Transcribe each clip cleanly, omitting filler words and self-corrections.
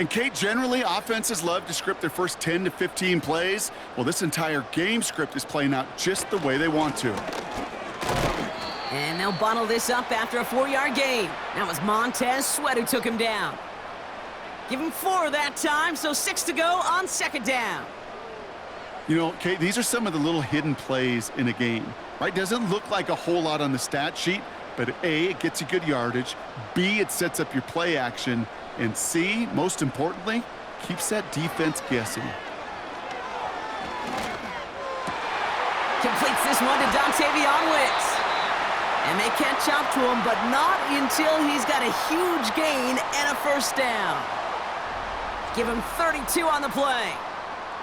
And Kate, generally, offenses love to script their first 10 to 15 plays. Well, this entire game script is playing out just the way they want to. And they'll bottle this up after a 4-yard gain. That was Montez Sweat who took him down. Give him 4 that time, so 6 to go on second down. You know, Kate, these are some of the little hidden plays in a game, right? Doesn't look like a whole lot on the stat sheet, but A, it gets you good yardage. B, it sets up your play action. And C, most importantly, keeps that defense guessing. Completes this one to Dontavion Wicks. And they catch up to him, but not until he's got a huge gain and a first down. Give him 32 on the play.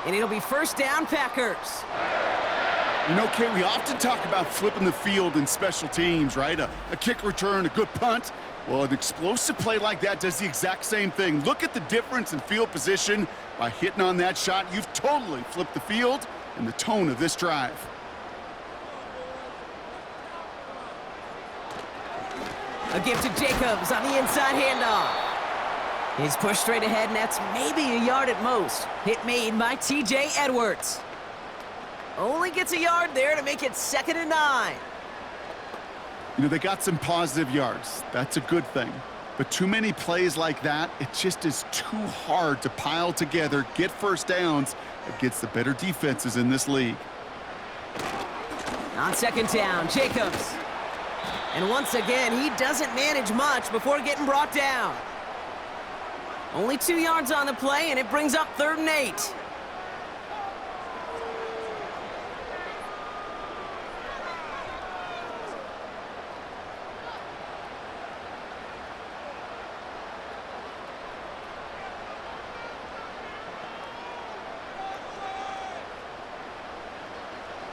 And it'll be first down, Packers. You know, Kate, we often talk about flipping the field in special teams, right? A kick return, a good punt. Well, an explosive play like that does the exact same thing. Look at the difference in field position. By hitting on that shot, you've totally flipped the field and the tone of this drive. A gift to Jacobs on the inside handoff. He's pushed straight ahead, and that's maybe a yard at most. Hit made by T.J. Edwards. Only gets a yard there to make it 2nd and 9. You know, they got some positive yards. That's a good thing. But too many plays like that, it just is too hard to pile together, get first downs against the better defenses in this league. On second down, Jacobs. And once again, he doesn't manage much before getting brought down. Only 2 yards on the play, and it brings up 3rd and 8.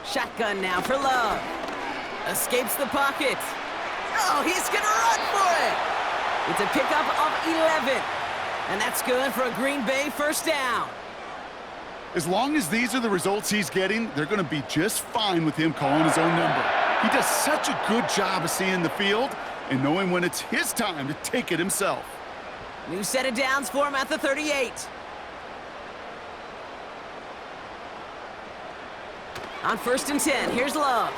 Shotgun now for Love. Escapes the pocket. Oh, he's going to run for it. It's a pickup of 11. And that's good for a Green Bay first down. As long as these are the results he's getting, they're going to be just fine with him calling his own number. He does such a good job of seeing the field and knowing when it's his time to take it himself. New set of downs for him at the 38. On 1st and 10, here's Love.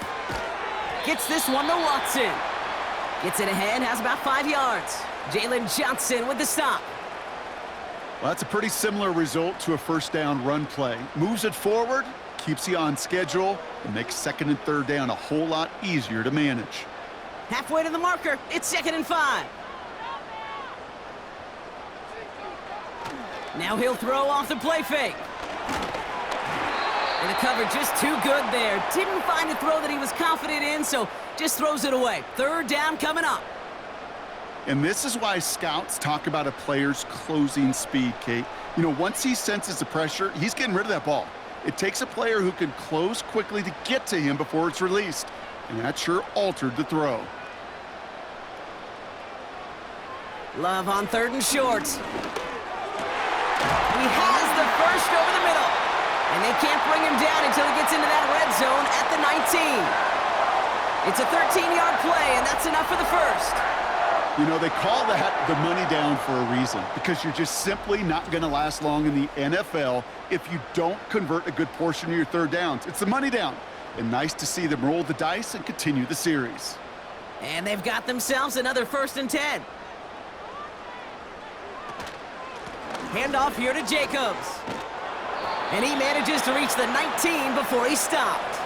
Gets this one to Watson. Gets it ahead, has about 5 yards. Jalen Johnson with the stop. Well, that's a pretty similar result to a first down run play. Moves it forward, keeps you on schedule, and makes 2nd and 3rd down a whole lot easier to manage. Halfway to the marker, it's 2nd and 5. Now he'll throw off the play fake. And the coverage just too good there. Didn't find a throw that he was confident in, so just throws it away. 3rd down coming up. And this is why scouts talk about a player's closing speed, Kate. You know, once he senses the pressure, he's getting rid of that ball. It takes a player who can close quickly to get to him before it's released. And that sure altered the throw. Love on 3rd and short. He has the first over the middle. And they can't bring him down until he gets into that red zone at the 19. It's a 13-yard play, and that's enough for the first. You know, they call that the money down for a reason, because you're just simply not going to last long in the NFL if you don't convert a good portion of your 3rd downs. It's the money down. And nice to see them roll the dice and continue the series. And they've got themselves another 1st and 10. Handoff here to Jacobs. And he manages to reach the 19 before he stopped.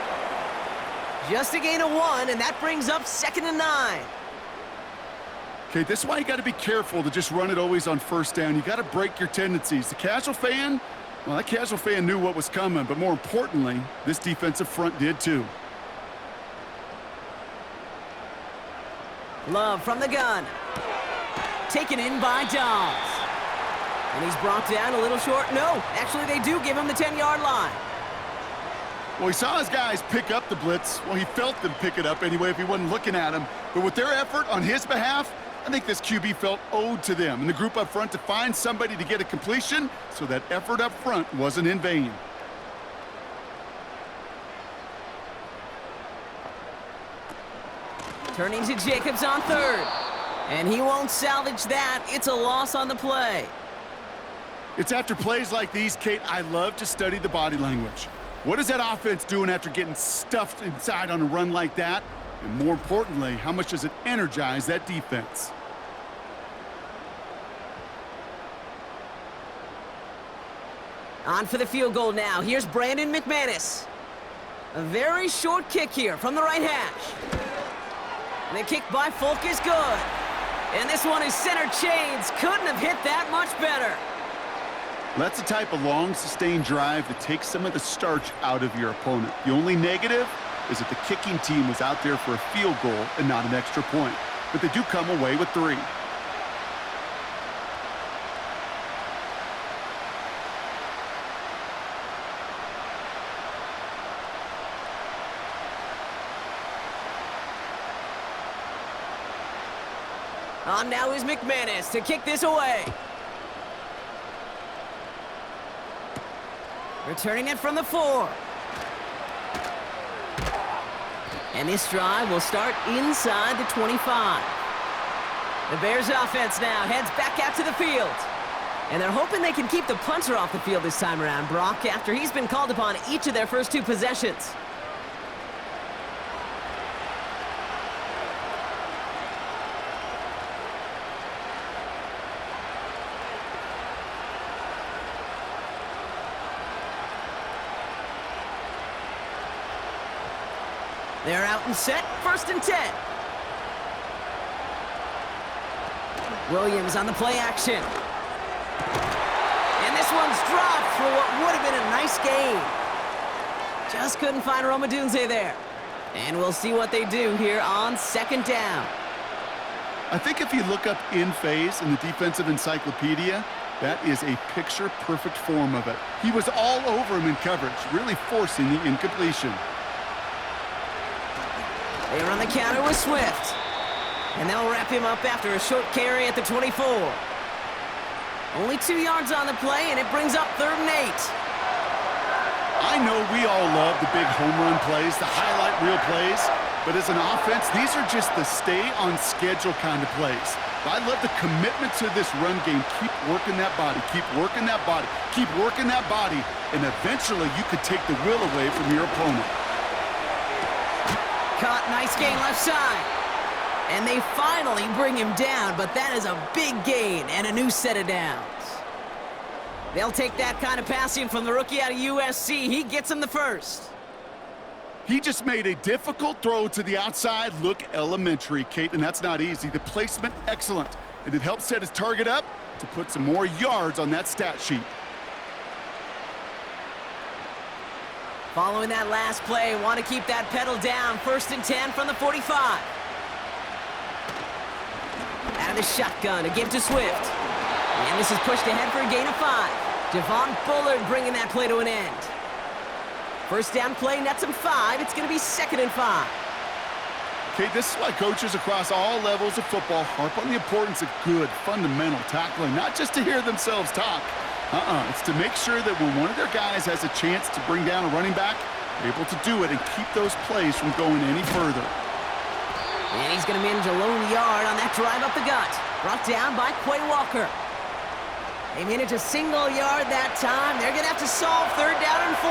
Just a gain of 1, and that brings up 2nd and 9. Okay, this is why you got to be careful to just run it always on 1st down. You got to break your tendencies. The casual fan, well, that casual fan knew what was coming, but more importantly, this defensive front did too. Love from the gun. Taken in by Dobbs. And he's brought down a little short. No, actually they do give him the 10-yard line. Well, he saw his guys pick up the blitz. Well, he felt them pick it up anyway if he wasn't looking at him. But with their effort on his behalf, I think this QB felt owed to them and the group up front to find somebody to get a completion, so that effort up front wasn't in vain. Turning to Jacobs on 3rd. And he won't salvage that. It's a loss on the play. It's after plays like these, Kate, I love to study the body language. What is that offense doing after getting stuffed inside on a run like that? And more importantly, how much does it energize that defense? On for the field goal now. Here's Brandon McManus. A very short kick here from the right hash. And the kick by Folk is good. And this one is center chains. Couldn't have hit that much better. That's the type of long, sustained drive that takes some of the starch out of your opponent. The only negative is that the kicking team was out there for a field goal and not an extra point. But they do come away with 3. On now is McManus to kick this away. Returning it from the 4. And this drive will start inside the 25. The Bears offense now heads back out to the field. And they're hoping they can keep the punter off the field this time around, Brock, after he's been called upon each of their first 2 possessions. They're out and set, 1st and 10. Williams on the play action. And this one's dropped for what would have been a nice gain. Just couldn't find Romadunze there. And we'll see what they do here on 2nd down. I think if you look up in phase in the defensive encyclopedia, that is a picture-perfect form of it. He was all over him in coverage, really forcing the incompletion. They run the counter with Swift. And they'll wrap him up after a short carry at the 24. Only 2 yards on the play, and it brings up 3rd and 8. I know we all love the big home run plays, the highlight reel plays, but as an offense, these are just the stay-on-schedule kind of plays. I love the commitment to this run game. Keep working that body, keep working that body, keep working that body, and eventually you could take the will away from your opponent. Caught, nice gain left side. And they finally bring him down, but that is a big gain and a new set of downs. They'll take that kind of passing from the rookie out of USC. He gets them the first. He just made a difficult throw to the outside look elementary, Kate, and that's not easy. The placement, excellent. And it helped set his target up to put some more yards on that stat sheet. Following that last play, want to keep that pedal down. 1st and 10 from the 45. Out of the shotgun, a give to Swift. And this is pushed ahead for a gain of 5. Devon Bullard bringing that play to an end. 1st down play, nets him 5. It's going to be 2nd and 5. Okay, this is why coaches across all levels of football harp on the importance of good, fundamental tackling, not just to hear themselves talk. It's to make sure that when one of their guys has a chance to bring down a running back, they're able to do it and keep those plays from going any further. And he's going to manage a lone yard on that drive up the gut. Brought down by Quay Walker. They manage a single yard that time. They're going to have to solve 3rd down and 4.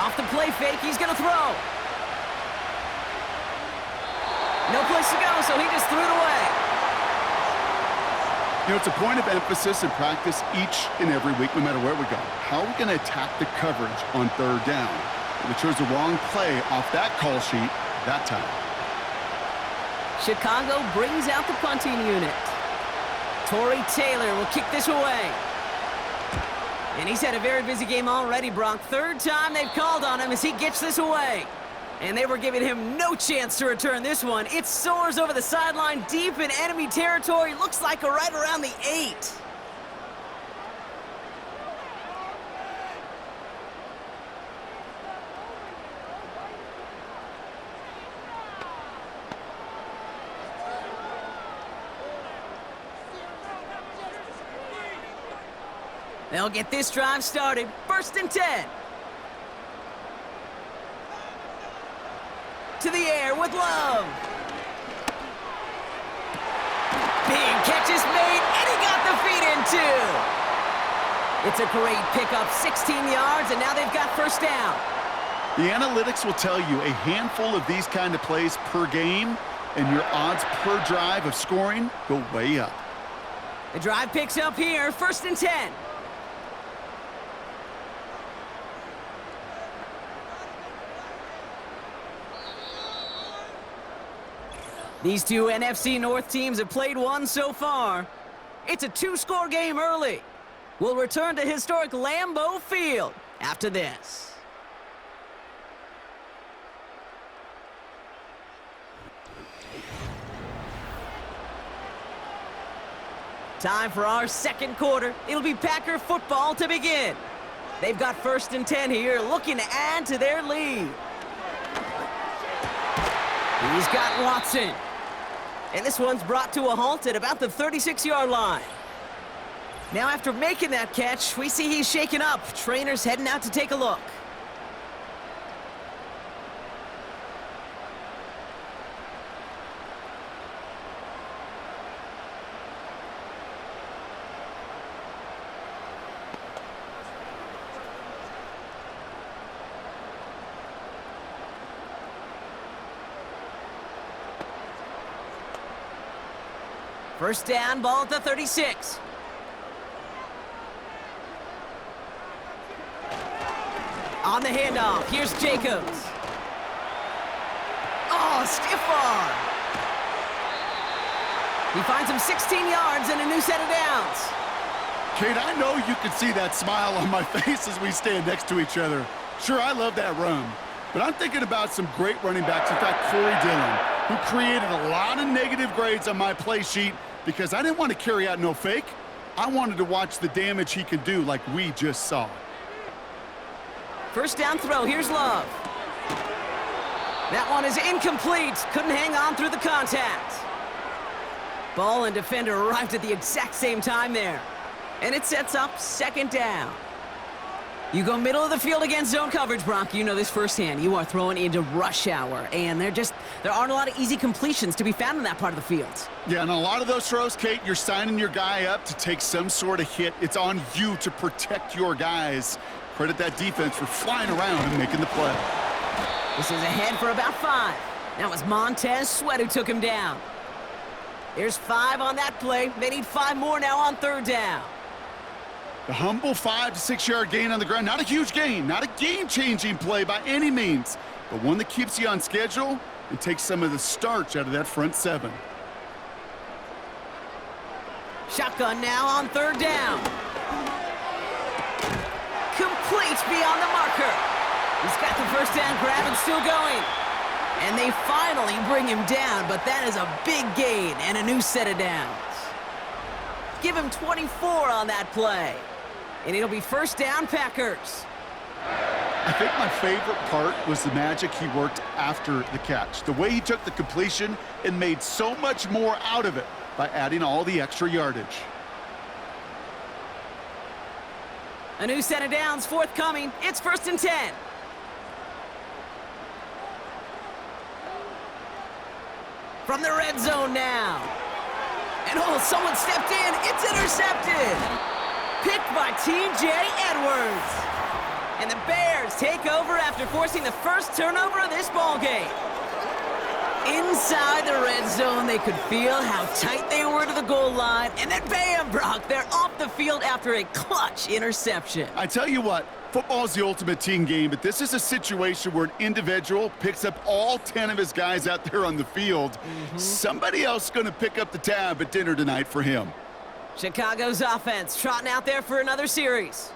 Off the play fake, he's going to throw. No place to go, so he just threw it away. You know, it's a point of emphasis in practice each and every week, no matter where we go. How are we going to attack the coverage on 3rd down? We chose the wrong play off that call sheet that time. Chicago brings out the punting unit. Torrey Taylor will kick this away. And he's had a very busy game already, Brock. 3rd time they've called on him as he gets this away. And they were giving him no chance to return this one. It soars over the sideline deep in enemy territory. Looks like right around the 8. They'll get this drive started. 1st and 10. To the air with Love. Big catch is made, and he got the feet in too. It's a great pickup, 16 yards, and now they've got 1st down. The analytics will tell you a handful of these kind of plays per game, and your odds per drive of scoring go way up. The drive picks up here, 1st and 10. These two NFC North teams have played one so far. It's a 2-score game early. We'll return to historic Lambeau Field after this. Time for our 2nd quarter. It'll be Packer football to begin. They've got 1st and 10 here, looking to add to their lead. He's got Watson. And this one's brought to a halt at about the 36-yard line. Now after making that catch, we see he's shaken up. Trainer's heading out to take a look. First down, ball at the 36. On the handoff, here's Jacobs. Oh, stiff arm. He finds him 16 yards and a new set of downs. Kate, I know you can see that smile on my face as we stand next to each other. Sure, I love that run. But I'm thinking about some great running backs. In fact, Corey Dillon, who created a lot of negative grades on my play sheet because I didn't want to carry out no fake. I wanted to watch the damage he could do like we just saw. First down throw, here's Love. That one is incomplete. Couldn't hang on through the contact. Ball and defender arrived at the exact same time there. And it sets up 2nd down. You go middle of the field against zone coverage, Brock. You know this firsthand. You are throwing into rush hour, and there aren't a lot of easy completions to be found in that part of the field. Yeah, and a lot of those throws, Kate, you're signing your guy up to take some sort of hit. It's on you to protect your guys. Credit that defense for flying around and making the play. This is ahead for about 5. That was Montez Sweat who took him down. There's 5 on that play. They need 5 more now on 3rd down. The humble 5 to 6 yard gain on the ground. Not a huge gain, not a game-changing play by any means, but one that keeps you on schedule and takes some of the starch out of that front 7. Shotgun now on 3rd down. Complete beyond the marker. He's got the first down grab and still going. And they finally bring him down, but that is a big gain and a new set of downs. Give him 24 on that play. And it'll be first down, Packers. I think my favorite part was the magic he worked after the catch. The way he took the completion and made so much more out of it by adding all the extra yardage. A new set of downs forthcoming. It's 1st and 10. From the red zone now. And oh, someone stepped in. It's intercepted. Picked by T.J. Edwards. And the Bears take over after forcing the first turnover of this ballgame. Inside the red zone, they could feel how tight they were to the goal line. And then bam, Brock, they're off the field after a clutch interception. I tell you what, football is the ultimate team game, but this is a situation where an individual picks up all 10 of his guys out there on the field. Somebody else is going to pick up the tab at dinner tonight for him. Chicago's offense trotting out there for another series.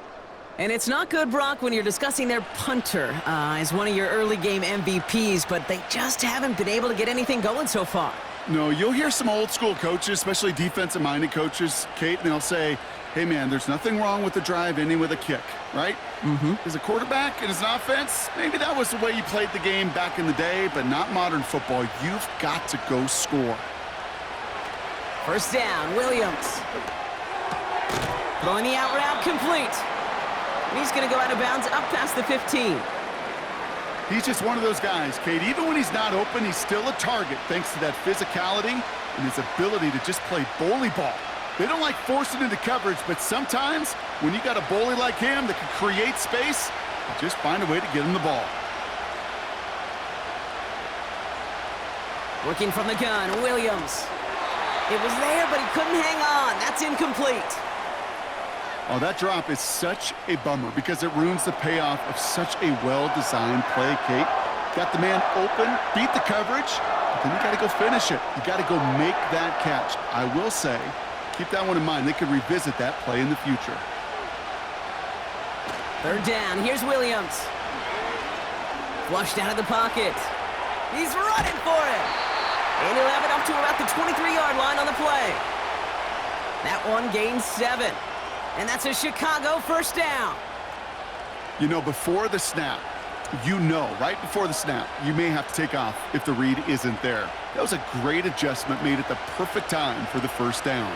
And it's not good, Brock, when you're discussing their punter as one of your early game MVPs, but they just haven't been able to get anything going so far. No, you'll hear some old school coaches, especially defensive-minded coaches, Kate, and they'll say, hey, man, there's nothing wrong with the drive ending with a kick, right? As a quarterback and as an offense, maybe that was the way you played the game back in the day, but not modern football. You've got to go score. First down, Williams. Throwing the out route complete. And he's going to go out of bounds up past the 15. He's just one of those guys, Kate. Even when he's not open, he's still a target thanks to that physicality and his ability to just play bully ball. They don't like forcing into coverage, but sometimes when you got a bully like him that can create space, you just find a way to get him the ball. Working from the gun, Williams. It was there, but he couldn't hang on. That's incomplete. Oh, that drop is such a bummer because it ruins the payoff of such a well-designed play, Kate. Got the man open, beat the coverage, but then you got to go finish it. You got to go make that catch. I will say, keep that one in mind. They could revisit that play in the future. Third down. Here's Williams. Flushed out of the pocket. He's running for it. And he'll have it up to about the 23-yard line on the play. That one gains 7. And that's a Chicago first down. You know, before the snap, right before the snap, you may have to take off if the read isn't there. That was a great adjustment made at the perfect time for the first down.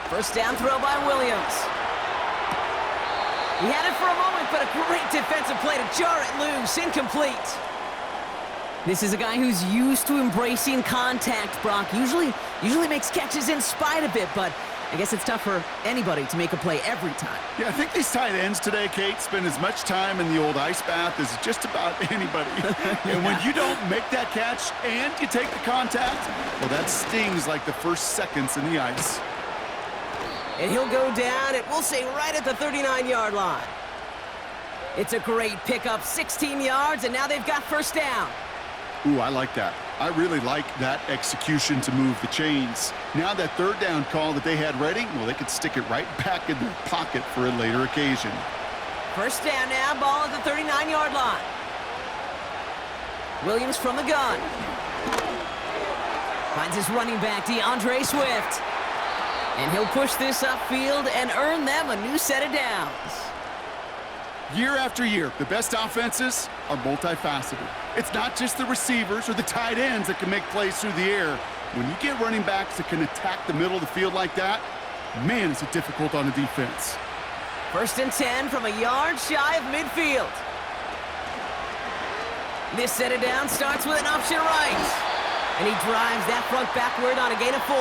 First down throw by Williams. He had it for a moment, but a great defensive play to jar it loose. Incomplete. This is a guy who's used to embracing contact, Brock. Usually makes catches in spite of it, but I guess it's tough for anybody to make a play every time. Yeah, I think these tight ends today, Kate, spend as much time in the old ice bath as just about anybody. And when you don't make that catch and you take the contact, well, that stings like the first seconds in the ice. And he'll go down, it will say right at the 39-yard line. It's a great pickup, 16 yards, and now they've got first down. Ooh, I like that. I really like that execution to move the chains. Now that third down call that they had ready, well, they could stick it right back in their pocket for a later occasion. First down now, ball at the 39-yard line. Williams from the gun. Finds his running back, DeAndre Swift. And he'll push this upfield and earn them a new set of downs. Year after year, the best offenses are multifaceted. It's not just the receivers or the tight ends that can make plays through the air. When you get running backs that can attack the middle of the field like that, man, is it difficult on the defense. First and 10 from a yard shy of midfield. This set of downs starts with an option right. And he drives that front backward on a gain of 4.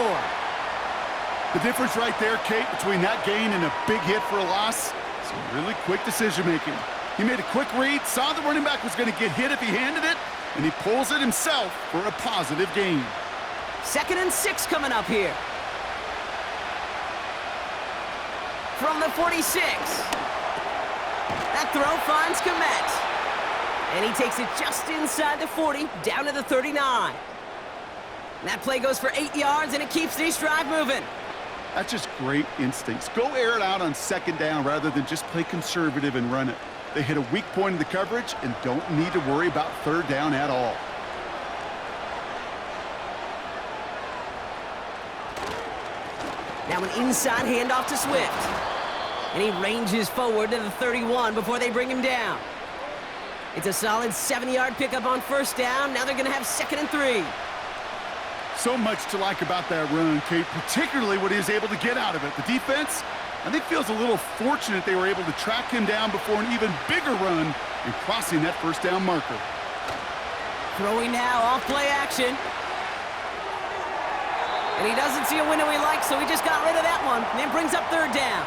The difference right there, Kate, between that gain and a big hit for a loss, some really quick decision-making. He made a quick read, saw the running back was going to get hit if he handed it, and he pulls it himself for a positive gain. 2nd and 6 coming up here. From the 46. That throw finds Komet. And he takes it just inside the 40, down to the 39. And that play goes for 8 yards, and it keeps this drive moving. That's just great instincts. Go air it out on second down rather than just play conservative and run it. They hit a weak point in the coverage and don't need to worry about third down at all. Now an inside handoff to Swift. And he ranges forward to the 31 before they bring him down. It's a solid 7-yard pickup on first down. Now they're going to have 2nd and 3. So much to like about that run, Kate, particularly what he was able to get out of it. The defense, I think, feels a little fortunate they were able to track him down before an even bigger run and crossing that first down marker. Throwing now, off play action. And he doesn't see a window he likes, so he just got rid of that one. And it brings up third down.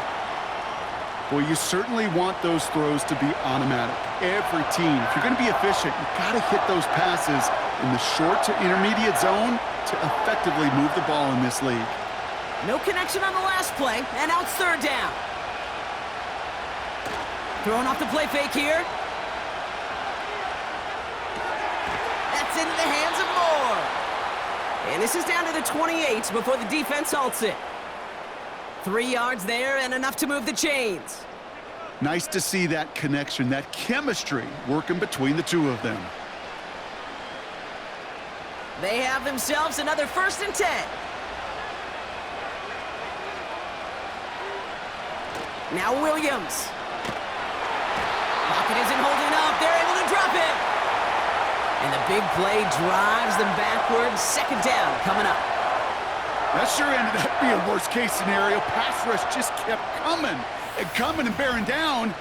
Well, you certainly want those throws to be automatic. Every team, if you're going to be efficient, you've got to hit those passes in the short to intermediate zone to effectively move the ball in this league. No connection on the last play, and now it's third down. Throwing off the play fake here. That's into the hands of Moore. And this is down to the 28 before the defense halts it. 3 yards there and enough to move the chains. Nice to see that connection, that chemistry working between the two of them. They have themselves another 1st and 10. Now Williams. Pocket isn't holding up. They're able to drop it. And the big play drives them backwards. 2nd down coming up. That sure ended up being worst-case scenario. Pass rush just kept coming and bearing down,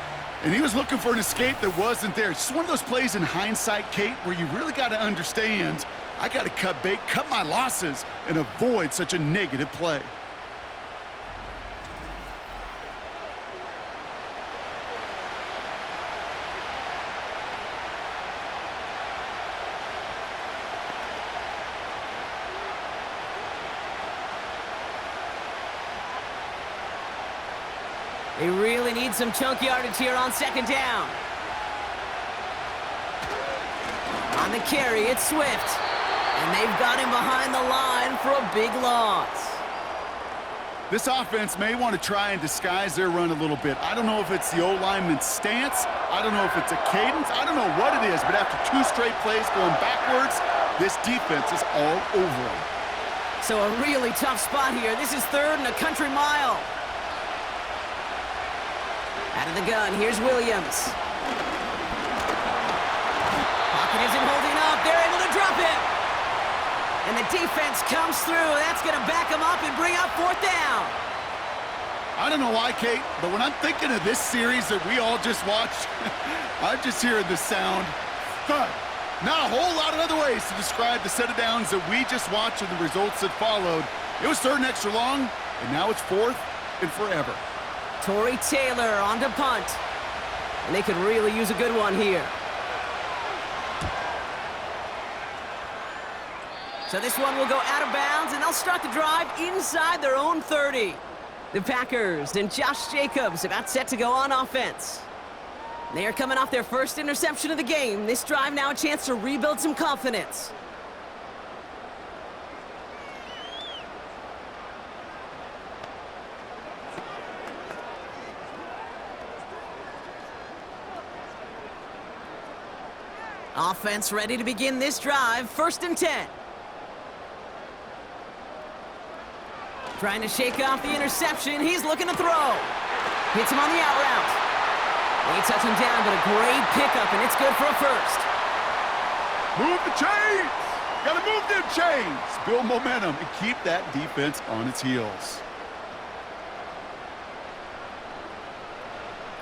and he was looking for an escape that wasn't there. It's just one of those plays in hindsight, Kate, where you really got to understand, I got to cut bait, cut my losses, and avoid such a negative play. They really need some chunk yardage here on second down. On the carry, it's Swift. And they've got him behind the line for a big loss. This offense may want to try and disguise their run a little bit. I don't know if it's the O-lineman's stance. I don't know if it's a cadence. I don't know what it is, but after 2 straight plays going backwards, this defense is all over them. So a really tough spot here. This is 3rd and a country mile. Out of the gun, here's Williams. Pocket isn't holding up. They're able to drop it. And the defense comes through. That's going to back them up and bring up 4th down. I don't know why, Kate, but when I'm thinking of this series that we all just watched, I'm just hearing the sound. Thud. Not a whole lot of other ways to describe the set of downs that we just watched and the results that followed. It was 3rd and extra long, and now it's 4th and forever. Torrey Taylor on to punt. And they could really use a good one here. So this one will go out of bounds, and they'll start the drive inside their own 30. The Packers and Josh Jacobs about set to go on offense. They are coming off their first interception of the game. This drive now a chance to rebuild some confidence. Offense ready to begin this drive. 1st and 10. Trying to shake off the interception. He's looking to throw. Hits him on the out route. They touch him down, but a great pickup, and it's good for a 1st. Move the chains! Gotta move them chains! Build momentum and keep that defense on its heels.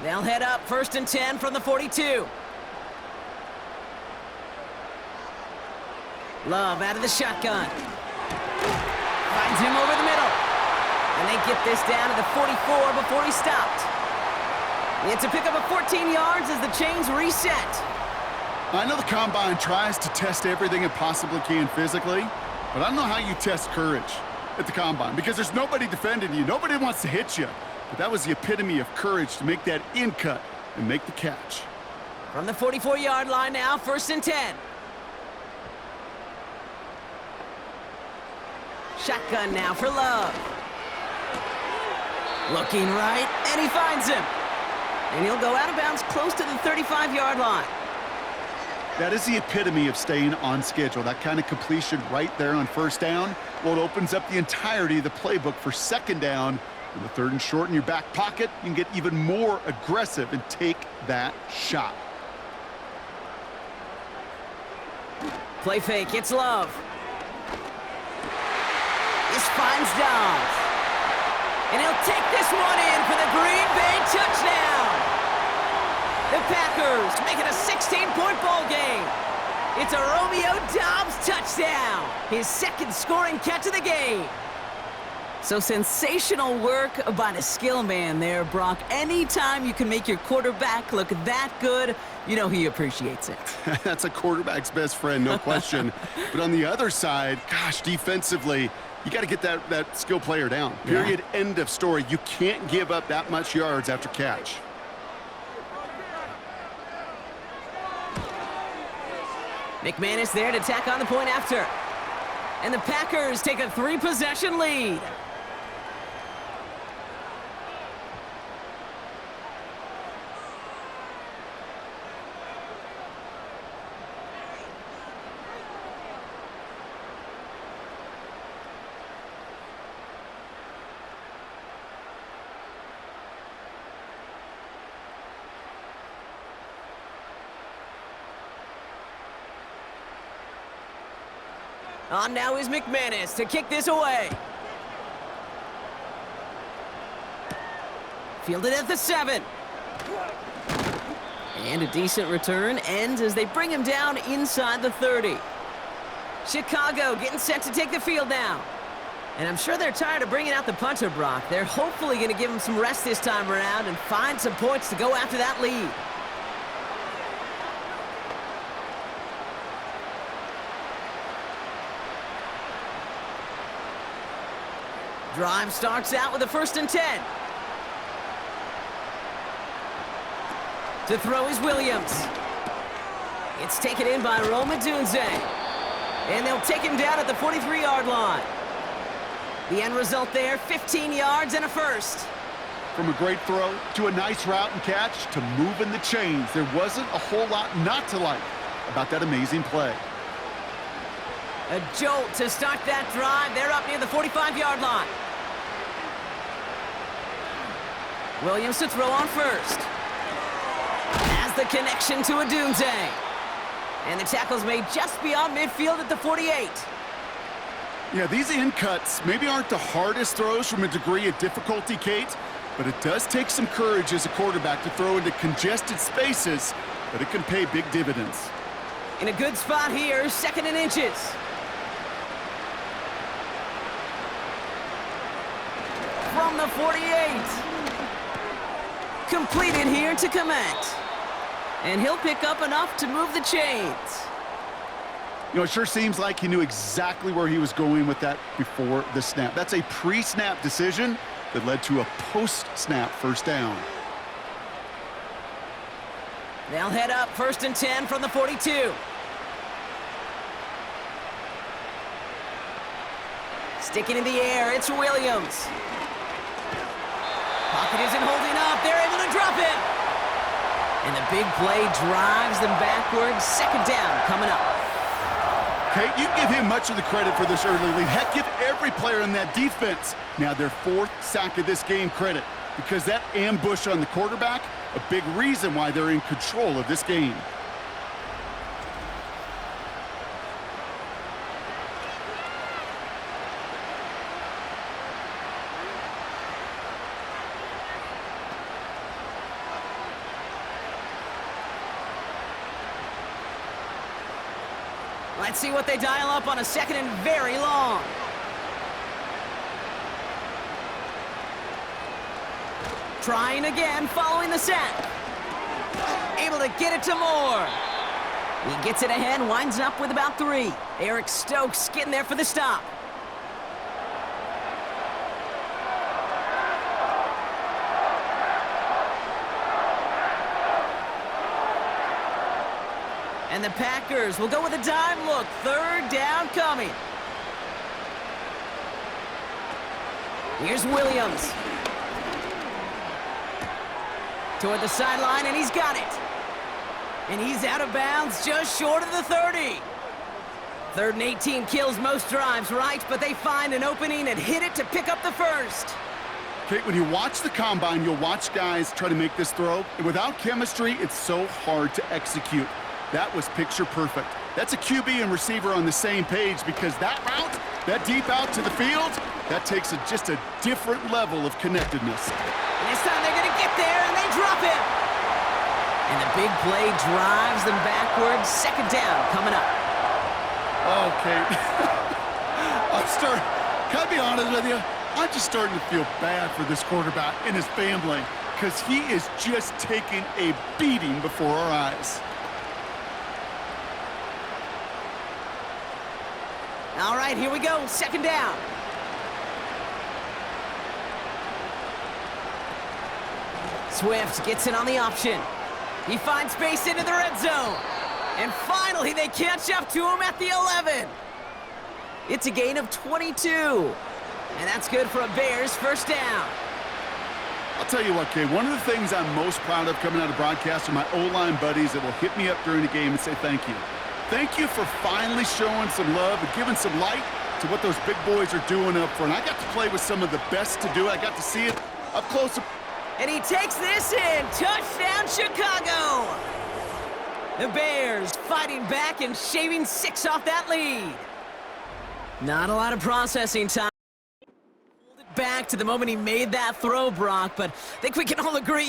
They'll head up 1st and 10 from the 42. Love out of the shotgun. Finds him over the middle. And they get this down to the 44 before he stopped. It's a pickup of 14 yards as the chains reset. I know the Combine tries to test everything it possibly can physically, but I don't know how you test courage at the Combine because there's nobody defending you. Nobody wants to hit you. But that was the epitome of courage to make that in cut and make the catch. From the 44-yard line now, 1st and 10. Shotgun now for Love. Looking right, and he finds him. And he'll go out of bounds close to the 35-yard line. That is the epitome of staying on schedule. That kind of completion right there on 1st down. Well, it opens up the entirety of the playbook for 2nd down. In the 3rd and short in your back pocket, you can get even more aggressive and take that shot. Play fake, it's Love. This finds Downs. And he'll take this one in for the Green Bay touchdown. The Packers make it a 16-point ball game. It's a Romeo Doubs touchdown. His 2nd scoring catch of the game. So sensational work by the skill man there, Brock. Anytime you can make your quarterback look that good, you know he appreciates it. That's a quarterback's best friend, no question. But on the other side, gosh, defensively, you got to get that skill player down. Period. Yeah. End of story. You can't give up that much yards after catch. McManus there to tack on the point after. And the Packers take a 3-possession lead. On now is McManus to kick this away. Fielded at the 7. And a decent return ends as they bring him down inside the 30. Chicago getting set to take the field now. And I'm sure they're tired of bringing out the punter, Brock. They're hopefully going to give him some rest this time around and find some points to go after that lead. Drive starts out with a 1st and 10. To throw is Williams. It's taken in by Rome Odunze. And they'll take him down at the 43-yard line. The end result there, 15 yards and a 1st. From a great throw to a nice route and catch to moving the chains, there wasn't a whole lot not to like about that amazing play. A jolt to start that drive. They're up near the 45-yard line. Williams to throw on 1st. Has the connection to Odunze. And the tackle's made just beyond midfield at the 48. Yeah, these in cuts maybe aren't the hardest throws from a degree of difficulty, Kate, but it does take some courage as a quarterback to throw into congested spaces, but it can pay big dividends. In a good spot here, 2nd and inches. From the 48. Completed here to Komet. And he'll pick up enough to move the chains. You know, it sure seems like he knew exactly where he was going with that before the snap. That's a pre-snap decision that led to a post-snap 1st down. They'll head up 1st and 10 from the 42. Sticking in the air, it's Williams. Pocket isn't holding up. They're able to drop it. And the big play drives them backwards. 2nd down coming up. Kate, you give him much of the credit for this early lead. Heck, give every player in that defense now their 4th sack of this game credit, because that ambush on the quarterback, a big reason why they're in control of this game. Let's see what they dial up on a 2nd and very long. Trying again following the sack. Able to get it to Moore. He gets it ahead, winds up with about 3. Eric Stokes getting there for the stop. And the Packers will go with a dime look. 3rd down coming. Here's Williams. Toward the sideline, and he's got it. And he's out of bounds just short of the 30. 3rd and 18 kills most drives, right? But they find an opening and hit it to pick up the 1st. Kate, when you watch the combine, you'll watch guys try to make this throw. And without chemistry, it's so hard to execute. That was picture perfect. That's a QB and receiver on the same page, because that route, that deep out to the field, that takes just a different level of connectedness. And this time they're going to get there, and they drop him. And the big play drives them backwards. 2nd down coming up. Okay. Can I be honest with you? I'm just starting to feel bad for this quarterback and his family, because he is just taking a beating before our eyes. All right, here we go. 2nd down. Swift gets it on the option. He finds space into the red zone. And finally, they catch up to him at the 11. It's a gain of 22. And that's good for a Bears 1st down. I'll tell you what, Kay, one of the things I'm most proud of coming out of broadcast are my O-line buddies that will hit me up during the game and say thank you. Thank you for finally showing some love and giving some light to what those big boys are doing up front. I got to play with some of the best to do it. I got to see it up close. And he takes this in. Touchdown, Chicago! The Bears fighting back and shaving 6 off that lead. Not a lot of processing time. back to the moment he made that throw, Brock, but I think we can all agree